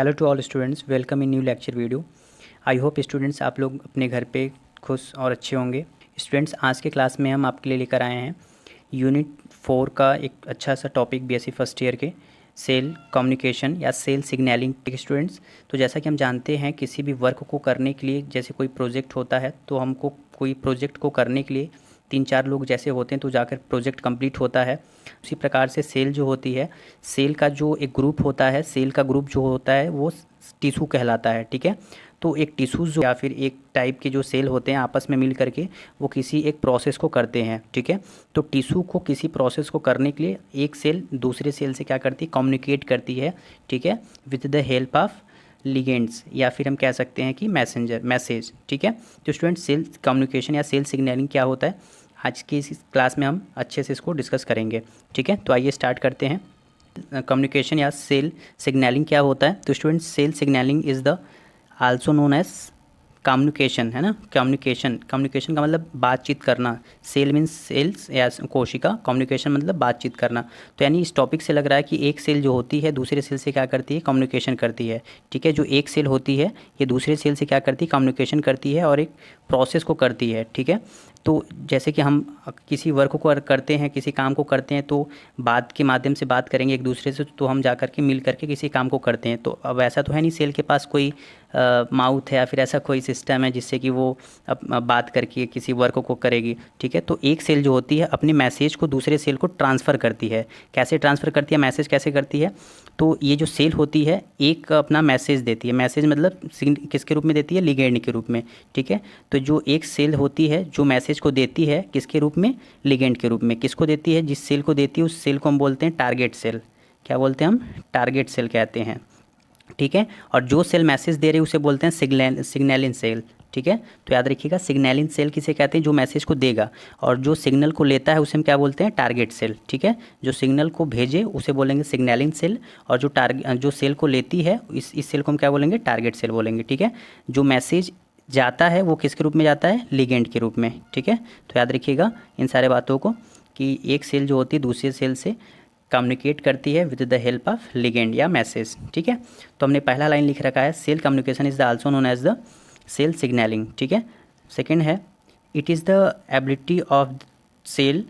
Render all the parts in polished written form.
Hello to all students, welcome in new lecture video. I hope students आप लोग अपने घर पे खुश और अच्छे होंगे। स्टूडेंट्स, आज के क्लास में हम आपके लिए लेकर आए हैं यूनिट 4 का एक अच्छा सा टॉपिक बीएससी फर्स्ट ईयर के सेल कम्युनिकेशन या सेल सिग्नलिंग। स्टूडेंट्स, तो जैसा कि हम जानते हैं किसी भी वर्क को करने के लिए, जैसे कोई प्रोजेक्ट होता है तो हमको कोई प्रोजेक्ट को करने के लिए 3-4 लोग जैसे होते हैं तो जाकर प्रोजेक्ट कंप्लीट होता है। उसी प्रकार से सेल जो होती है, सेल का जो एक ग्रुप होता है, सेल का ग्रुप जो होता है वो टिशू कहलाता है। ठीक है, तो एक टिश्यूज जो या फिर एक टाइप के जो सेल होते हैं आपस में मिल करके वो किसी एक प्रोसेस को करते हैं। ठीक है, तो टिश्यू को किसी प्रोसेस को करने के लिए एक सेल दूसरे सेल से क्या करती है, कम्युनिकेट करती है। ठीक है, with the help of ligands, या फिर हम कह सकते हैं कि मैसेज। ठीक है, तो स्टूडेंट सेल कम्युनिकेशन या सेल सिग्नलिंग क्या होता है, आज की इस क्लास में हम अच्छे से इसको डिस्कस करेंगे। ठीक है, तो आइए स्टार्ट करते हैं। कम्युनिकेशन या सेल सिग्नलिंग क्या होता है। तो student, cell signalling is the also known as communication, है ना। कम्युनिकेशन का मतलब बातचीत करना। सेल मीन्स सेल्स या कोशिका, कम्युनिकेशन मतलब बातचीत करना। तो यानी इस टॉपिक से लग रहा है कि एक सेल जो होती है दूसरे सेल से क्या करती है, कम्युनिकेशन करती है। ठीक है, जो एक सेल होती है ये दूसरे सेल से क्या करती है, कम्युनिकेशन करती है और एक प्रोसेस को करती है। ठीक है, तो जैसे कि हम किसी वर्क को करते हैं, किसी काम को करते हैं तो बात के माध्यम से बात करेंगे एक दूसरे से, तो हम जा कर के मिल करके किसी काम को करते हैं। तो अब ऐसा तो है नहीं सेल के पास कोई माउथ है या फिर ऐसा कोई सिस्टम है जिससे कि वो बात करके किसी वर्क को करेगी। ठीक है, तो एक सेल जो होती है अपने मैसेज को दूसरे सेल को ट्रांसफ़र करती है। कैसे ट्रांसफ़र करती है, मैसेज कैसे करती है, तो ये जो सेल होती है एक अपना मैसेज देती है। मैसेज मतलब किसके रूप में देती है, लिगेंड के रूप में। ठीक है, तो जो एक सेल होती है जो मैसेज को देती है किसके रूप में, लिगेंड के रूप में। किसको देती है, जिस सेल को देती है उस सेल को हम बोलते हैं टारगेट सेल। क्या बोलते हैं हम, टारगेट सेल कहते हैं। ठीक है, और जो सेल मैसेज दे रही है उसे बोलते हैं सिग्नलिंग सेल। ठीक है, तो याद रखिएगा सिग्नलिंग सेल किसे कहते हैं, जो मैसेज को देगा, और जो सिग्नल को लेता है उसे हम क्या बोलते हैं, टारगेट सेल। ठीक है, जो सिग्नल को भेजे उसे बोलेंगे सिग्नलिंग सेल, और जो सेल को लेती है इस सेल को हम क्या बोलेंगे, टारगेट सेल बोलेंगे। ठीक है, जो मैसेज जाता है वो किसके रूप में जाता है, लिगेंड के रूप में। ठीक है, तो याद रखिएगा इन सारे बातों को कि एक सेल जो होती है दूसरे सेल से कम्युनिकेट करती है with the help of ligand या मैसेज। ठीक है, तो हमने पहला लाइन लिख रखा है, cell communication is the also known as the cell signalling. ठीक है, सेकेंड है, it is the ability of cell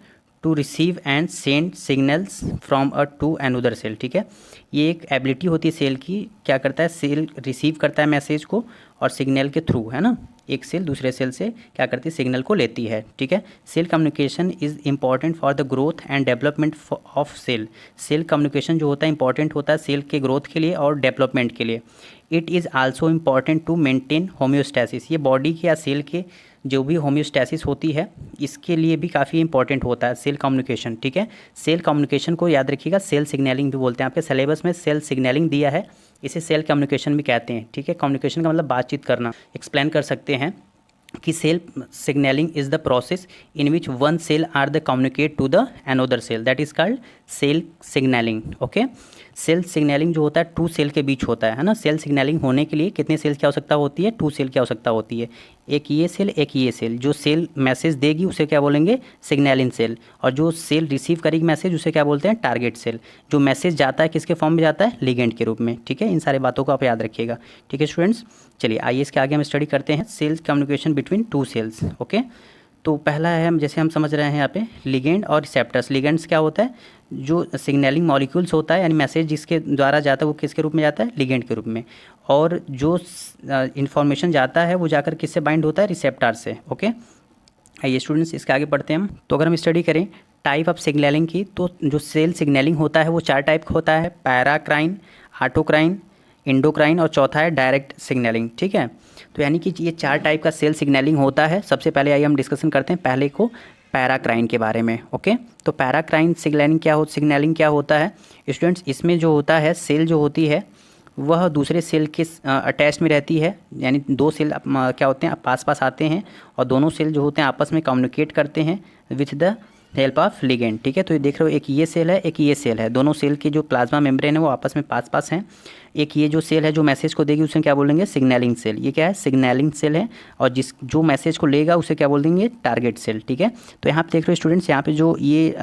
to receive and send signals from a to another cell. ठीक है, ये एक एबिलिटी होती है सेल की, क्या करता है, सेल रिसीव करता है मैसेज को और सिग्नल के थ्रू, है ना, एक सेल दूसरे सेल से क्या करती है, सिग्नल को लेती है। ठीक है, cell communication is important for the growth and development of cell. Cell communication जो होता है इंपॉर्टेंट होता है सेल के ग्रोथ के लिए और डेवलपमेंट के लिए। It is also important to maintain homeostasis, ये बॉडी के या सेल के जो भी होम्योस्टैसिस होती है इसके लिए भी काफ़ी इंपॉर्टेंट होता है सेल कम्युनिकेशन। ठीक है, सेल कम्युनिकेशन को याद रखिएगा सेल सिग्नलिंग भी बोलते हैं। आपके सिलेबस में सेल सिग्नलिंग दिया है, इसे सेल कम्युनिकेशन भी कहते हैं। ठीक है, कम्युनिकेशन का मतलब बातचीत करना। एक्सप्लेन कर सकते हैं कि cell signalling is the process in which one cell are the communicate to the another cell, that is called cell signalling. Okay, cell signalling जो होता है टू सेल के बीच होता है ना। सेल सिग्नलिंग होने के लिए कितने सेल की आवश्यकता होती है, टू सेल की आवश्यकता होती है। एक ये सेल, एक ये सेल। जो सेल मैसेज देगी उसे क्या बोलेंगे, सिग्नलिंग सेल, और जो सेल रिसीव करेगी मैसेज उसे क्या बोलते हैं, टारगेट सेल। जो मैसेज जाता है किसके फॉर्म में जाता है, लिगेंड के रूप में। ठीक है, इन सारे बातों को आप याद रखिएगा। ठीक है स्टूडेंट्स, चलिए आइए इसके आगे हम स्टडी करते हैं cells communication between two cells. Okay, तो पहला है, हम जैसे हम समझ रहे हैं यहाँ पे लिगेंड और रिसेप्टर्स। लिगेंड्स क्या होता है, जो सिग्नलिंग मॉलिक्यूल्स होता है, यानी मैसेज जिसके द्वारा जाता है वो किसके रूप में जाता है, लिगेंड के रूप में। और जो इन्फॉर्मेशन जाता है वो जाकर किससे बाइंड होता है, रिसेप्टर से। ओके, आइए स्टूडेंट्स इसके आगे पढ़ते हैं हम। तो अगर हम स्टडी करें टाइप ऑफ सिग्नलिंग की, तो जो सेल सिग्नलिंग होता है वो 4 टाइप का होता है, पैराक्राइन, ऑटोक्राइन, इंडोक्राइन और चौथा है डायरेक्ट सिग्नलिंग। ठीक है, तो यानी कि ये 4 टाइप का सेल सिग्नलिंग होता है। सबसे पहले आइए हम डिस्कशन करते हैं पहले को, पैराक्राइन के बारे में। ओके, तो पैराक्राइन सिग्नलिंग क्या होता है स्टूडेंट्स, इसमें जो होता है सेल जो होती है वह दूसरे सेल के अटैच में रहती है। यानी दो सेल क्या होते हैं, पास पास आते हैं और दोनों सेल जो होते हैं आपस में कम्युनिकेट करते हैं with the help of ligand. ठीक है, तो ये देख रहे हो एक ये सेल है, एक ये सेल है, दोनों सेल की जो प्लाज्मा मेम्ब्रेन है वो आपस में पास पास हैं। एक ये जो सेल है जो मैसेज को देगी उसे क्या बोलेंगे, सिग्नलिंग सेल। ये क्या है, सिग्नलिंग सेल है। और जो मैसेज को लेगा उसे क्या बोल देंगे, टारगेट सेल। ठीक है, तो यहाँ पे देख रहे हो स्टूडेंट्स, यहाँ पे जो ये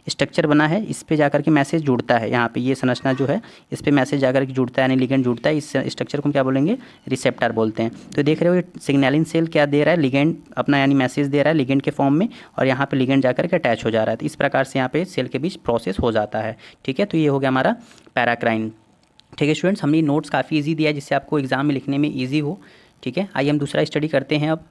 स्ट्रक्चर बना है इस पे जाकर के मैसेज जुड़ता है। यहाँ पे ये संरचना जो है इस पे मैसेज जाकर के जुड़ता है, यानी लिगेंड जुड़ता है। इस स्ट्रक्चर को हम क्या बोलेंगे, रिसेप्टर बोलते हैं। तो देख रहे हो ये सिग्नलिंग सेल क्या दे रहा है, लिगेंड अपना यानी मैसेज दे रहा है लिगेंड के फॉर्म में, और यहाँ पे लिगेंड जाकर के अटैच हो जा रहा है। तो इस प्रकार से यहाँ पे सेल के बीच प्रोसेस हो जाता है। ठीक है, तो ये हो गया हमारा पैराक्राइन। ठीक है स्टूडेंट्स, हमने नोट्स काफ़ी इजी दिया है जिससे आपको एग्जाम में लिखने में इजी हो। ठीक है, आइए हम दूसरा स्टडी करते हैं। अब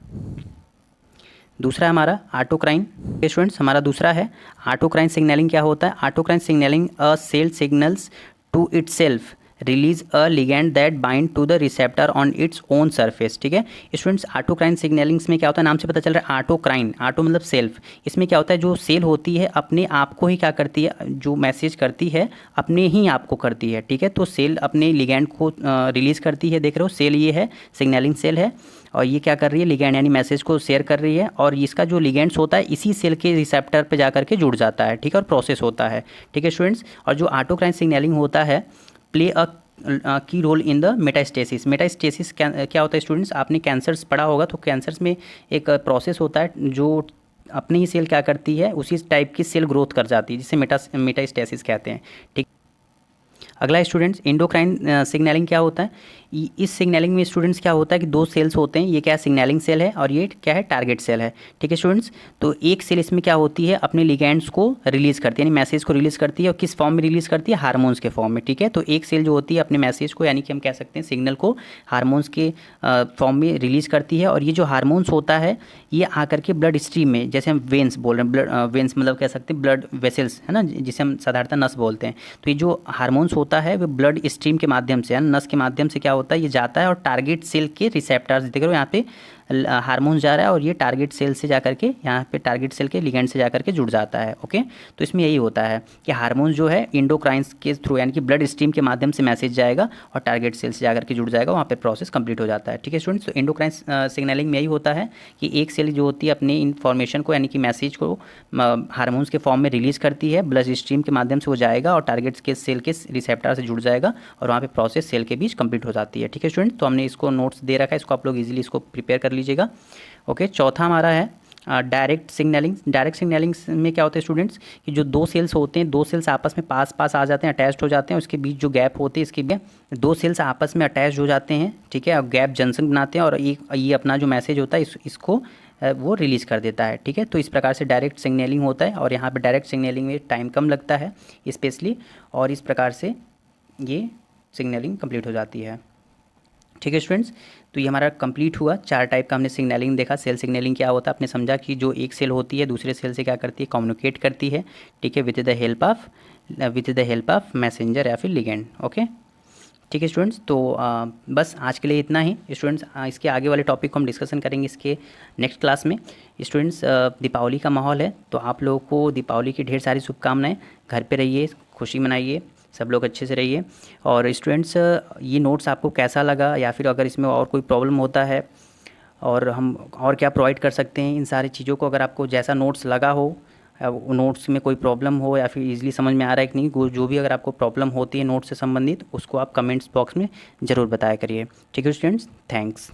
दूसरा है हमारा ऑटोक्राइन। स्टूडेंट्स, हमारा दूसरा है ऑटोक्राइन सिग्नलिंग। क्या होता है, autocrine signalling a cell signals to itself release a ligand that bind to the receptor on its own surface. ठीक है स्टूडेंट्स, ऑटोक्राइन सिग्नलिंग्स में क्या होता है, नाम से पता चल रहा है ऑटोक्राइन, ऑटो मतलब सेल्फ। इसमें क्या होता है, जो सेल होती है अपने आप को ही क्या करती है, जो मैसेज करती है अपने ही आप को करती है। ठीक है, तो सेल अपने लिगेंड को रिलीज़ करती है। देख रहे हो सेल ये है, सिग्नलिंग सेल है, और ये क्या कर रही है, लिगेंड यानी मैसेज को शेयर कर रही है, और इसका जो लिगेंड्स होता है इसी सेल के रिसेप्टर पे जाकर के जुड़ जाता है। ठीक है, और प्रोसेस होता है। ठीक है स्टूडेंट्स, और जो ऑटोक्राइन सिग्नलिंग होता है play a key role in the metastasis. Metastasis क्या होता है स्टूडेंट्स, आपने कैंसर्स पढ़ा होगा, तो कैंसर्स में एक प्रोसेस होता है जो अपनी ही सेल क्या करती है, उसी टाइप की सेल ग्रोथ कर जाती है, जिसे मेटास्टेसिस कहते हैं। ठीक, अगला स्टूडेंट्स एंडोक्राइन सिग्नलिंग क्या होता है। इस सिग्नलिंग में स्टूडेंट्स क्या होता है कि दो सेल्स होते हैं, ये क्या सिग्नलिंग सेल है और ये क्या है, टारगेट सेल है। ठीक है स्टूडेंट्स, तो एक सेल इसमें क्या होती है, अपने लिगेंड्स को रिलीज़ करती है, यानी मैसेज को रिलीज़ करती है, और किस फॉर्म में रिलीज़ करती है, हार्मोन्स के फॉर्म में। ठीक है, तो एक सेल जो होती है अपने मैसेज को, यानी कि हम कह सकते हैं सिग्नल को, हार्मोन्स के फॉर्म में रिलीज़ करती है, और ये जो हार्मोन्स होता है ये आकर के ब्लड स्ट्रीम में, जैसे हम वेंस बोल रहे हैं, ब्लड वेंस मतलब कह सकते हैं ब्लड वेसल्स है ना, जिसे हम साधारणतः नस बोलते हैं। तो ये जो हार्मोन्स होता है वो ब्लड स्ट्रीम के माध्यम से, यानी नस के माध्यम से क्या होता है, ये जाता है, और टारगेट सेल के रिसेप्टर्स देख रहे हो यहाँ पे हार्मोन जा रहा है, और ये टारगेट सेल से जाकर के यहाँ पे टारगेट सेल के लिगेंड से जाकर के जुड़ जाता है। ओके, तो इसमें यही होता है कि हार्मोन जो है एंडोक्राइंस के थ्रू, यानी कि ब्लड स्ट्रीम के माध्यम से मैसेज जाएगा और टारगेट सेल से जाकर के जुड़ जाएगा, वहाँ पे प्रोसेस कंप्लीट हो जाता है। ठीक है स्टूडेंट्स, तो एंडोक्राइन सिग्नलिंग में यही होता है कि एक सेल जो होती है अपनी इन्फॉर्मेशन को, यानी कि मैसेज को हार्मोन्स के फॉर्म में रिलीज़ करती है, ब्लड स्ट्रीम के माध्यम से वो जाएगा और टारगेट के सेल के रिसेप्टर से जुड़ जाएगा, और वहाँ पे प्रोसेस सेल के बीच कंप्लीट हो जाती है। ठीक है स्टूडेंट, तो हमने इसको नोट्स दे रखा है, इसको आप लोग इजीली इसको प्रिपेयर कर लीजिएगा। ओके, चौथा हमारा है डायरेक्ट सिग्नलिंग। डायरेक्ट सिग्नलिंग में क्या होता है स्टूडेंट्स कि जो दो सेल्स होते हैं, दो सेल्स आपस में पास पास आ जाते हैं, अटैच्ड हो जाते हैं, उसके बीच जो गैप होते हैं, इसके बीच दो सेल्स आपस में अटैच हो जाते हैं। ठीक है, और गैप जंक्शन बनाते हैं, और ये अपना जो मैसेज होता है इसको वो रिलीज़ कर देता है। ठीक है, तो इस प्रकार से डायरेक्ट सिग्नलिंग होता है, और यहाँ पे डायरेक्ट सिग्नलिंग में टाइम कम लगता है स्पेशली, और इस प्रकार से ये सिग्नलिंग कंप्लीट हो जाती है। ठीक है स्टूडेंट्स, तो ये हमारा कंप्लीट हुआ। चार टाइप का हमने सिग्नलिंग देखा। सेल सिग्नलिंग क्या होता है, आपने समझा कि जो एक सेल होती है दूसरे सेल से क्या करती है, कम्युनिकेट करती है। ठीक है, with the help of messenger या फिर लिगेंड। ओके, ठीक है स्टूडेंट्स, तो बस आज के लिए इतना ही स्टूडेंट्स। इसके आगे वाले टॉपिक को हम डिस्कशन करेंगे इसके नेक्स्ट क्लास में। स्टूडेंट्स, दीपावली का माहौल है, तो आप लोगों को दीपावली की ढेर सारी शुभकामनाएं। घर पे रहिए, खुशी मनाइए, सब लोग अच्छे से रहिए। और स्टूडेंट्स, ये नोट्स आपको कैसा लगा, या फिर अगर इसमें और कोई प्रॉब्लम होता है और हम और क्या प्रोवाइड कर सकते हैं, इन सारी चीज़ों को अगर आपको जैसा नोट्स लगा हो, नोट्स में कोई प्रॉब्लम हो, या फिर इजीली समझ में आ रहा है कि नहीं, जो भी अगर आपको प्रॉब्लम होती है नोट्स से संबंधित, उसको आप कमेंट्स बॉक्स में ज़रूर बताया करिए। ठीक है स्टूडेंट्स, थैंक्स।